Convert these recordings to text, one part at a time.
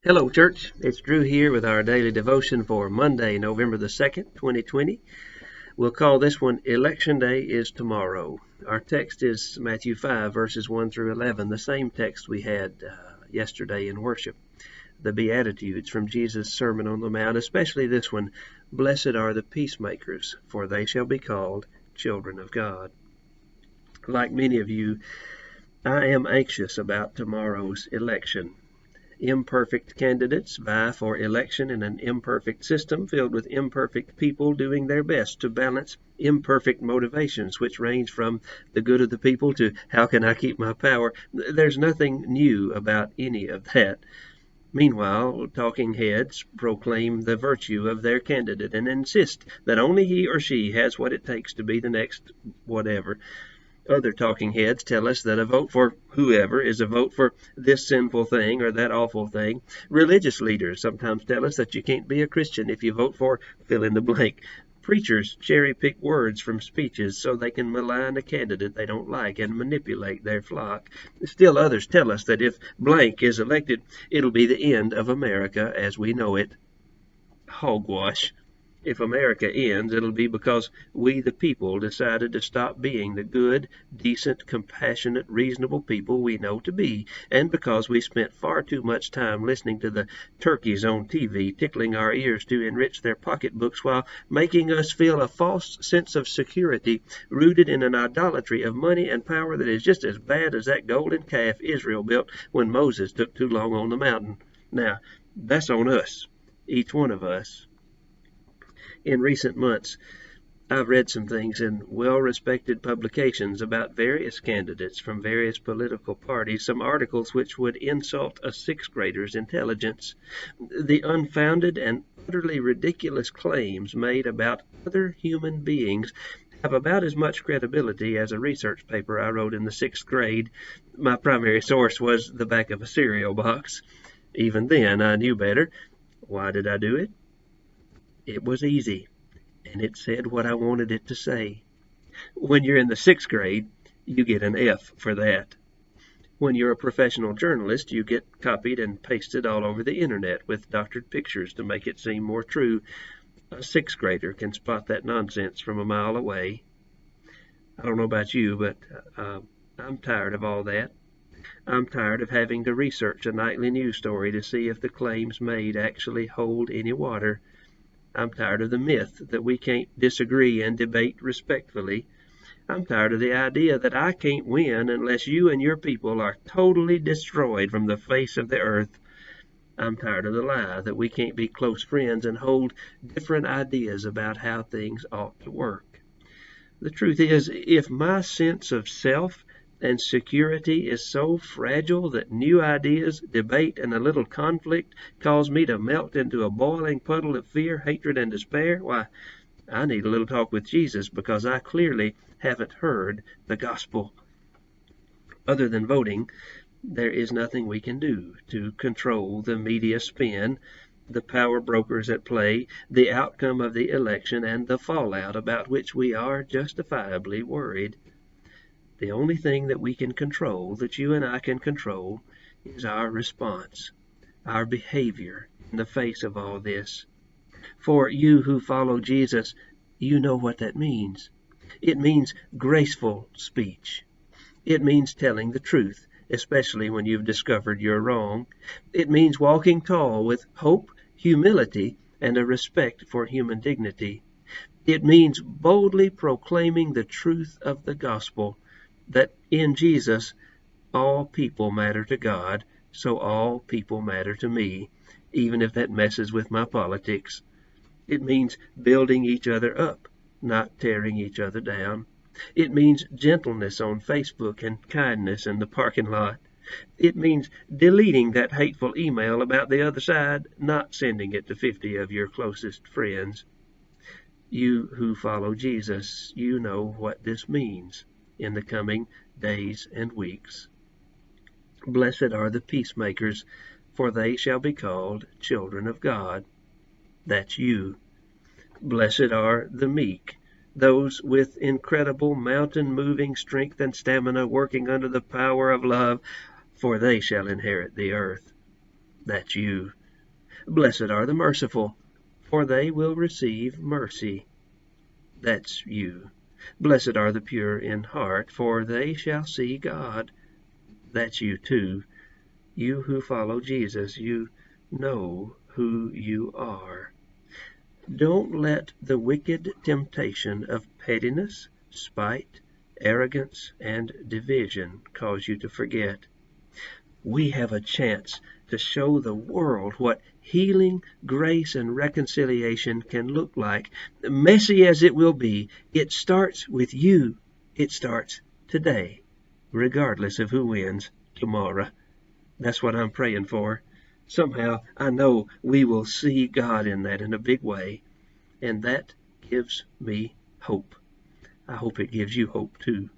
Hello, church. It's Drew here with our daily devotion for Monday, November the 2nd, 2020. We'll call this one Election Day is Tomorrow. Our text is Matthew 5, verses 1 through 11, the same text we had yesterday in worship. The Beatitudes from Jesus' Sermon on the Mount, especially this one, Blessed are the peacemakers, for they shall be called children of God. Like many of you, I am anxious about tomorrow's election. Imperfect candidates vie for election in an imperfect system filled with imperfect people doing their best to balance imperfect motivations, which range from the good of the people to how can I keep my power. There's nothing new about any of that. Meanwhile, talking heads proclaim the virtue of their candidate and insist that only he or she has what it takes to be the next whatever. Other talking heads tell us that a vote for whoever is a vote for this sinful thing or that awful thing. Religious leaders sometimes tell us that you can't be a Christian if you vote for fill in the blank. Preachers cherry-pick words from speeches so they can malign a candidate they don't like and manipulate their flock. Still others tell us that if blank is elected, it'll be the end of America as we know it. Hogwash. If America ends, it'll be because we, the people, decided to stop being the good, decent, compassionate, reasonable people we know to be, and because we spent far too much time listening to the turkeys on TV, tickling our ears to enrich their pocketbooks while making us feel a false sense of security rooted in an idolatry of money and power that is just as bad as that golden calf Israel built when Moses took too long on the mountain. Now, that's on us, each one of us. In recent months, I've read some things in well-respected publications about various candidates from various political parties, some articles which would insult a sixth grader's intelligence. The unfounded and utterly ridiculous claims made about other human beings have about as much credibility as a research paper I wrote in the sixth grade. My primary source was the back of a cereal box. Even then, I knew better. Why did I do it? It was easy, and it said what I wanted it to say. When you're in the sixth grade, you get an F for that. When you're a professional journalist, you get copied and pasted all over the internet with doctored pictures to make it seem more true. A sixth grader can spot that nonsense from a mile away. I don't know about you, but I'm tired of all that. I'm tired of having to research a nightly news story to see if the claims made actually hold any water. I'm tired of the myth that we can't disagree and debate respectfully. I'm tired of the idea that I can't win unless you and your people are totally destroyed from the face of the earth. I'm tired of the lie that we can't be close friends and hold different ideas about how things ought to work. The truth is, if my sense of self and security is so fragile that new ideas, debate, and a little conflict cause me to melt into a boiling puddle of fear, hatred, and despair, why, I need a little talk with Jesus because I clearly haven't heard the gospel. Other than voting, there is nothing we can do to control the media spin, the power brokers at play, the outcome of the election, and the fallout about which we are justifiably worried. The only thing that we can control, that you and I can control, is our response, our behavior in the face of all this. For you who follow Jesus, you know what that means. It means graceful speech. It means telling the truth, especially when you've discovered you're wrong. It means walking tall with hope, humility, and a respect for human dignity. It means boldly proclaiming the truth of the gospel, that in Jesus all people matter to God, so all people matter to me, even if that messes with my politics. It means building each other up, not tearing each other down. It means gentleness on Facebook and kindness in the parking lot. It means deleting that hateful email about the other side, not sending it to 50 of your closest friends. You who follow Jesus, you know what this means in the coming days and weeks. Blessed are the peacemakers, for they shall be called children of God. That's you. Blessed are the meek, those with incredible mountain-moving strength and stamina working under the power of love, for they shall inherit the earth. That's you. Blessed are the merciful, for they will receive mercy. That's you. Blessed are the pure in heart, for they shall see God. That's you too. You who follow Jesus, you know who you are. Don't let the wicked temptation of pettiness, spite, arrogance, and division cause you to forget. We have a chance to show the world what healing, grace, and reconciliation can look like. Messy as it will be, it starts with you. It starts today, regardless of who wins tomorrow. That's what I'm praying for. Somehow, I know we will see God in that in a big way, and that gives me hope. I hope it gives you hope too.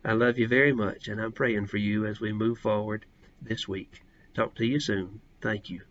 I love you very much, and I'm praying for you as we move forward this week. Talk to you soon. Thank you.